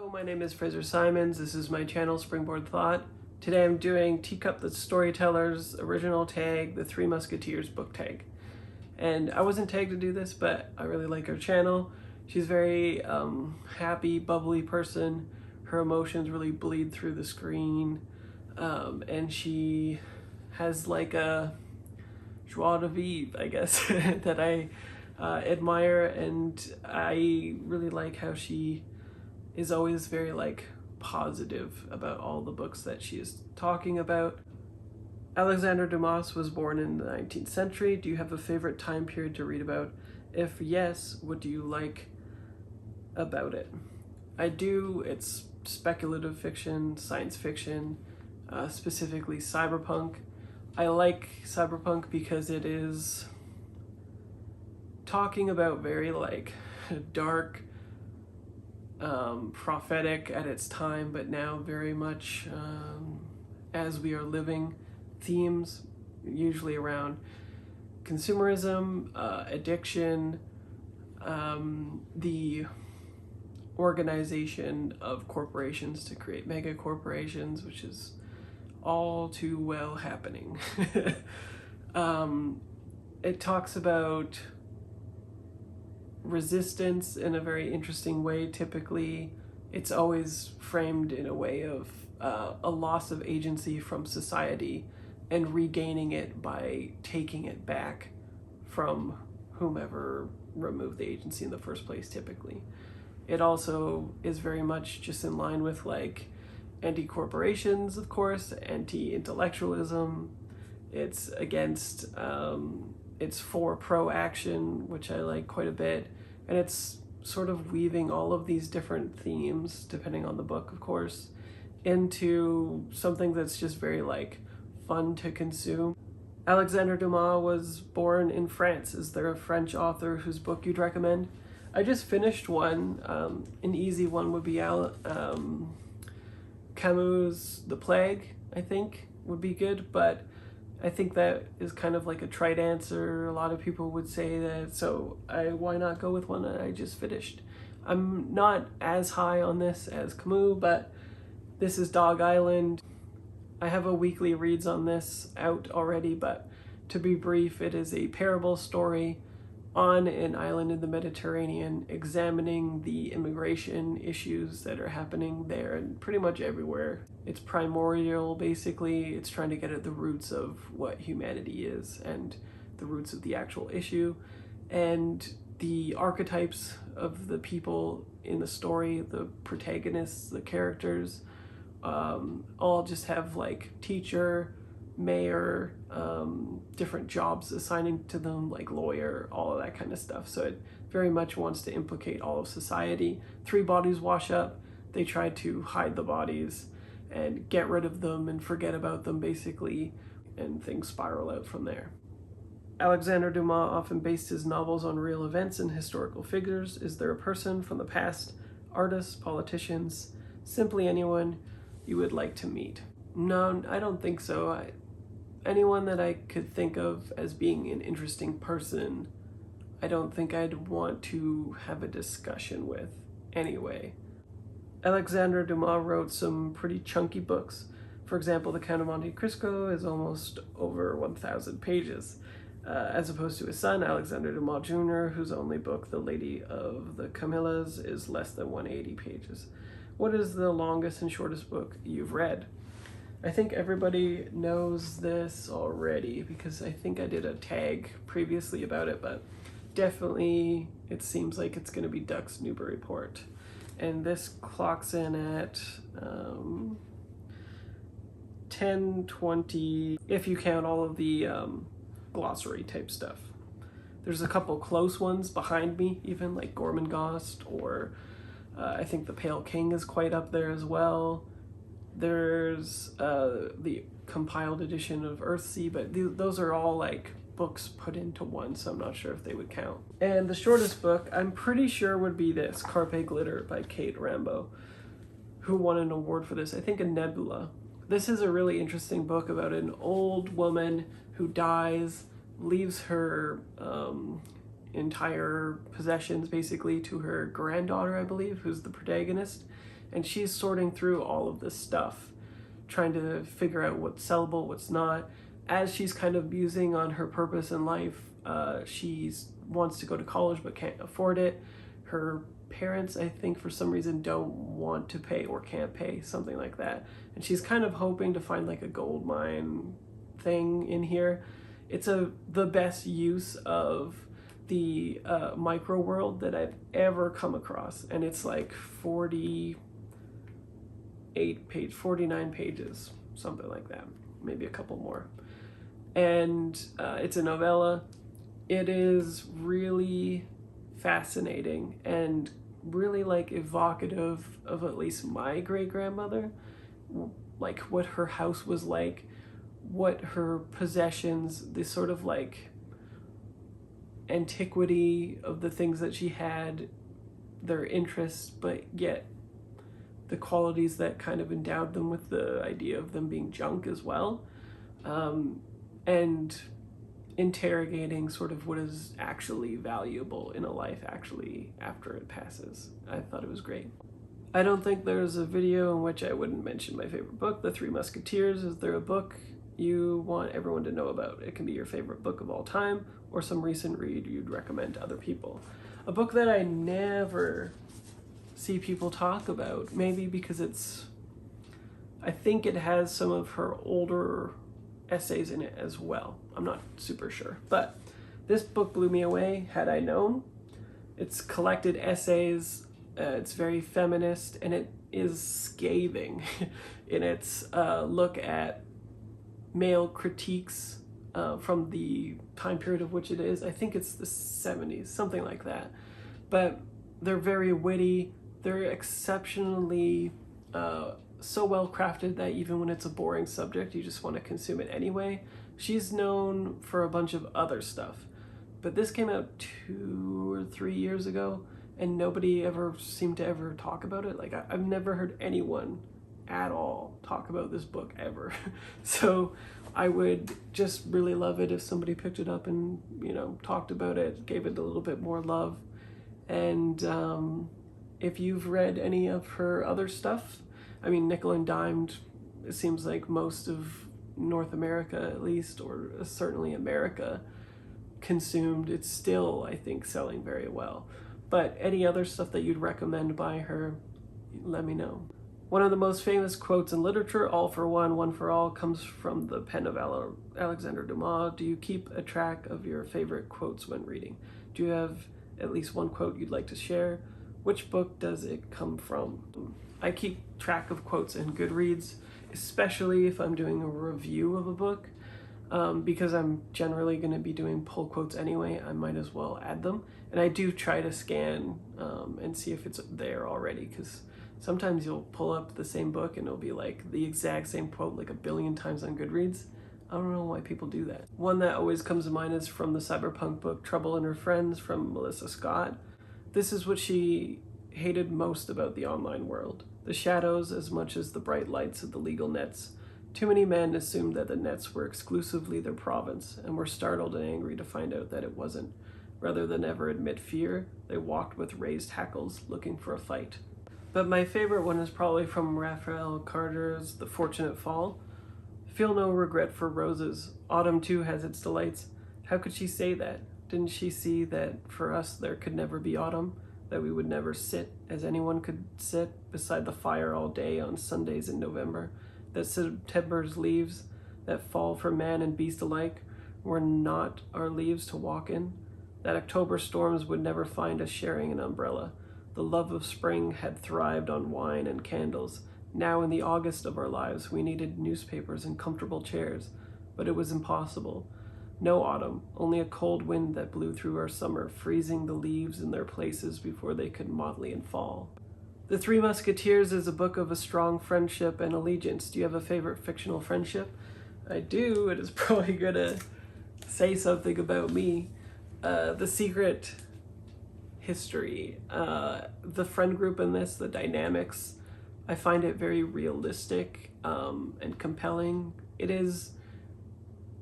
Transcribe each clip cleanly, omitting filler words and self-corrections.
Hello, my name is Fraser Simons. This is my channel, Springboard Thought. Today I'm doing Teacup the Storyteller's original tag, the Three Musketeers book tag. And I wasn't tagged to do this, but I really like her channel. She's a very happy, bubbly person. Her emotions really bleed through the screen. And she has like a joie de vivre, I guess, that I admire. And I really like how she is always very like positive about all the books that she is talking about. Alexandre Dumas was born in the 19th century. Do you have a favorite time period to read about? If yes, what do you like about it? I do. It's speculative fiction, science fiction, specifically cyberpunk. I like cyberpunk because it is talking about very like dark, prophetic at its time, but now very much as we are living themes, usually around consumerism, addiction, the organization of corporations to create mega corporations, which is all too well happening. It talks about resistance in a very interesting way. Typically, it's always framed in a way of a loss of agency from society and regaining it by taking it back from whomever removed the agency in the first place, typically. It also is very much just in line with like anti-corporations, of course, anti-intellectualism. It's against, it's for pro-action, which I like quite a bit. And it's sort of weaving all of these different themes, depending on the book, of course, into something that's just very like fun to consume. Alexandre Dumas was born in France. Is there a French author whose book you'd recommend? I just finished one. An easy one would be Camus' The Plague, I think, would be good, but I think that is kind of like a trite answer. A lot of people would say that, so why not go with one that I just finished? I'm not as high on this as Camus, but this is Dog Island. I have a weekly reads on this out already, but to be brief, it is a parable story on an island in the Mediterranean, examining the immigration issues that are happening there and pretty much everywhere. It's primordial, basically. It's trying to get at the roots of what humanity is and the roots of the actual issue. And the archetypes of the people in the story, the protagonists, the characters, all just have like teacher, mayor, different jobs assigning to them, like lawyer, all of that kind of stuff. So it very much wants to implicate all of society. 3 bodies wash up. They try to hide the bodies and get rid of them and forget about them, basically, and things spiral out from there. Alexandre Dumas often based his novels on real events and historical figures. Is there a person from the past, artists, politicians, simply anyone you would like to meet? No, I don't think so. Anyone that I could think of as being an interesting person, I don't think I'd want to have a discussion with anyway. Alexandre Dumas wrote some pretty chunky books. For example, The Count of Monte Cristo is almost over 1,000 pages, as opposed to his son, Alexandre Dumas Jr., whose only book, The Lady of the Camellias, is less than 180 pages. What is the longest and shortest book you've read? I think everybody knows this already because I think I did a tag previously about it, but definitely it seems like it's going to be Duck's Newburyport. And this clocks in at 10:20 if you count all of the glossary type stuff. There's a couple close ones behind me, even like Gormenghast, or I think The Pale King is quite up there as well. There's the compiled edition of Earthsea, but those are all like books put into one, so I'm not sure if they would count. And the shortest book, I'm pretty sure, would be this, Carpe Glitter by Kate Rambo, who won an award for this, I think a Nebula. This is a really interesting book about an old woman who dies, leaves her entire possessions basically to her granddaughter, I believe, who's the protagonist. and she's sorting through all of this stuff, trying to figure out what's sellable, what's not. As she's kind of musing on her purpose in life, she wants to go to college but can't afford it. Her parents, I think, for some reason don't want to pay or can't pay, something like that. And she's kind of hoping to find like a gold mine thing in here. It's the best use of the micro world that I've ever come across, and it's like 49 pages, something like that, maybe a couple more. And it's a novella. It is really fascinating and really like evocative of at least my great-grandmother, like what her house was like, what her possessions, the sort of like antiquity of the things that she had, their interests, but yet the qualities that kind of endowed them with the idea of them being junk as well, and interrogating sort of what is actually valuable in a life actually after it passes. I thought it was great. I don't think there's a video in which I wouldn't mention my favorite book, The Three Musketeers. Is there a book you want everyone to know about? It can be your favorite book of all time or some recent read you'd recommend to other people. A book that I never see people talk about, maybe because I think it has some of her older essays in it as well. I'm not super sure, but this book blew me away, Had I Known. It's collected essays, it's very feminist, and it is scathing in its look at male critiques from the time period of which it is. I think it's the 70s, something like that. But they're very witty, they're exceptionally so well crafted that even when it's a boring subject, you just want to consume it anyway. She's known for a bunch of other stuff, but this came out 2 or 3 years ago, and nobody ever seemed to ever talk about it. Like, I've never heard anyone at all talk about this book ever. So I would just really love it if somebody picked it up and, you know, talked about it, gave it a little bit more love. And if you've read any of her other stuff, I mean, nickel and dimed, it seems like most of North America, at least, or certainly America, consumed. It's still, I think, selling very well. But any other stuff that you'd recommend by her, let me know. One of the most famous quotes in literature, all for one, one for all, comes from the pen of Alexandre Dumas. Do you keep a track of your favorite quotes when reading? Do you have at least one quote you'd like to share? Which book does it come from? I keep track of quotes in Goodreads, especially if I'm doing a review of a book, because I'm generally going to be doing pull quotes anyway. I might as well add them. And I do try to scan and see if it's there already, because sometimes you'll pull up the same book and it'll be like the exact same quote like 1 billion times on Goodreads. I don't know why people do that. One that always comes to mind is from the cyberpunk book Trouble and Her Friends from Melissa Scott. This is what she hated most about the online world: the shadows as much as the bright lights of the legal nets. Too many men assumed that the nets were exclusively their province and were startled and angry to find out that it wasn't. Rather than ever admit fear, they walked with raised hackles looking for a fight. But my favorite one is probably from Raphael Carter's The Fortunate Fall. Feel no regret for roses. Autumn too has its delights. How could she say that? Didn't she see that for us there could never be autumn? That we would never sit, as anyone could sit, beside the fire all day on Sundays in November? That September's leaves, that fall for man and beast alike, were not our leaves to walk in? That October storms would never find us sharing an umbrella? The love of spring had thrived on wine and candles. Now in the August of our lives, we needed newspapers and comfortable chairs, but it was impossible. No autumn, only a cold wind that blew through our summer, freezing the leaves in their places before they could motley and fall. The Three Musketeers is a book of a strong friendship and allegiance. Do you have a favorite fictional friendship? I do. It is probably gonna say something about me. The Secret History. The friend group in this, the dynamics, I find it very realistic and compelling. It is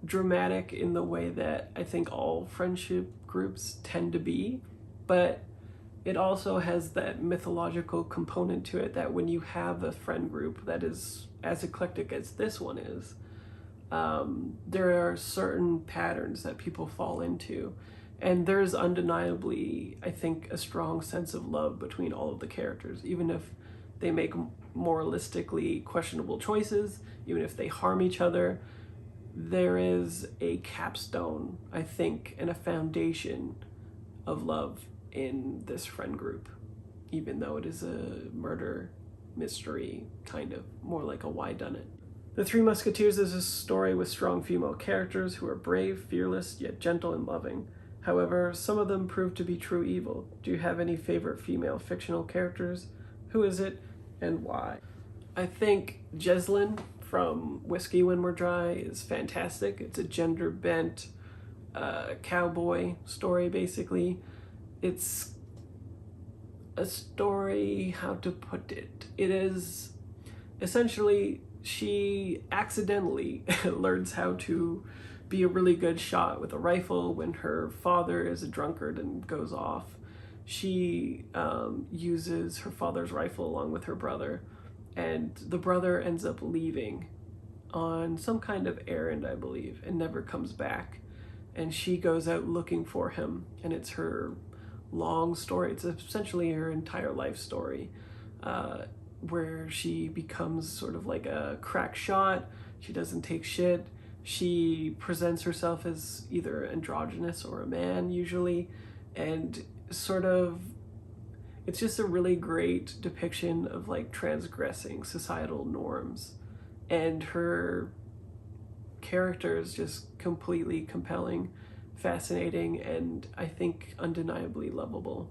dramatic in the way that I think all friendship groups tend to be, but it also has that mythological component to it, that when you have a friend group that is as eclectic as this one is, there are certain patterns that people fall into. And there's undeniably, I think, a strong sense of love between all of the characters, even if they make moralistically questionable choices, even if they harm each other. There is a capstone, I think, and a foundation of love in this friend group, even though it is a murder mystery, kind of, more like a whodunit. The Three Musketeers is a story with strong female characters who are brave, fearless, yet gentle and loving. However, some of them prove to be true evil. Do you have any favorite female fictional characters? Who is it, and why? I think Jesslyn from Whiskey When We're Dry is fantastic. It's a gender-bent cowboy story, basically. It's a story, how to put it? It is essentially, she accidentally learns how to be a really good shot with a rifle when her father is a drunkard and goes off. She uses her father's rifle along with her brother, and the brother ends up leaving on some kind of errand, I believe, and never comes back. And she goes out looking for him, and it's her long story. It's essentially her entire life story, where she becomes sort of like a crack shot. She doesn't take shit. She presents herself as either androgynous or a man, usually, and sort of, it's just a really great depiction of like transgressing societal norms. And her character is just completely compelling, fascinating, and I think undeniably lovable.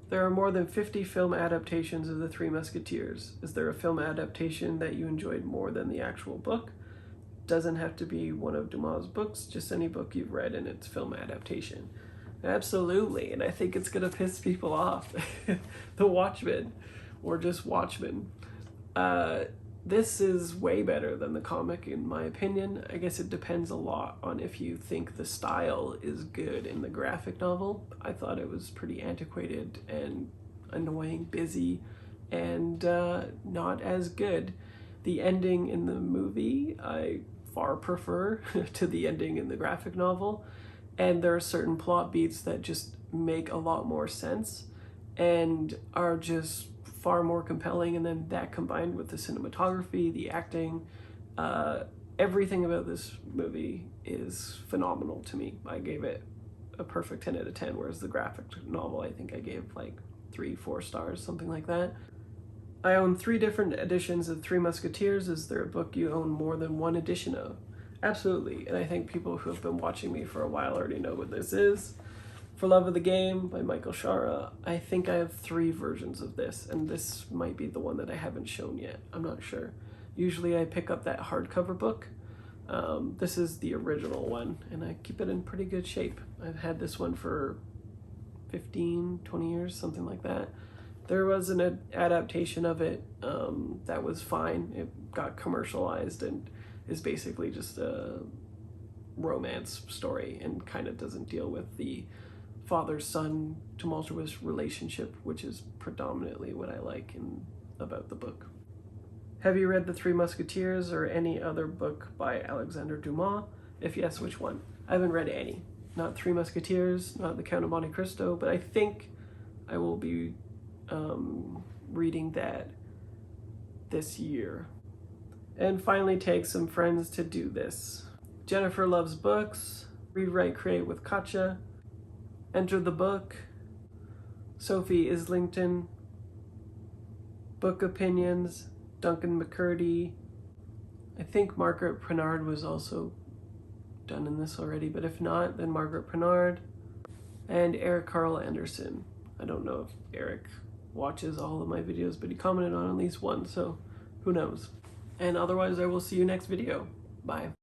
There are more than 50 film adaptations of The Three Musketeers. Is there a film adaptation that you enjoyed more than the actual book? Doesn't have to be one of Dumas' books, just any book you've read in its film adaptation. Absolutely, and I think it's gonna piss people off. The Watchmen, or just Watchmen. This is way better than the comic, in my opinion. I guess it depends a lot on if you think the style is good in the graphic novel. I thought it was pretty antiquated and annoying, busy, and not as good. The ending in the movie, I far prefer to the ending in the graphic novel. And there are certain plot beats that just make a lot more sense and are just far more compelling. And then that combined with the cinematography, the acting, everything about this movie is phenomenal to me. I gave it a perfect 10 out of 10, whereas the graphic novel, I think I gave like 3-4 stars, something like that. I own 3 different editions of Three Musketeers. Is there a book you own more than one edition of? Absolutely, and I think people who have been watching me for a while already know what this is. For Love of the Game by Michael Shara. I think I have 3 versions of this, and this might be the one that I haven't shown yet. I'm not sure. Usually I pick up that hardcover book. This is the original one, and I keep it in pretty good shape. I've had this one for 15, 20 years, something like that. There was an adaptation of it that was fine. It got commercialized and is basically just a romance story and kind of doesn't deal with the father-son tumultuous relationship, which is predominantly what I like about the book. Have you read The Three Musketeers or any other book by Alexandre Dumas? If yes, which one? I haven't read any. Not Three Musketeers, not The Count of Monte Cristo, but I think I will be reading that this year. And finally, take some friends to do this. Jennifer Loves Books, Read, Write, Create with Katja, Enter the Book, Sophie Islington, Bookopinions, Duncan McCurdie. I think Margaret Pinard was also done in this already, but if not, then Margaret Pinard, and Eric Karl Anderson. I don't know if Eric watches all of my videos, but he commented on at least one, so who knows. And otherwise, I will see you next video. Bye.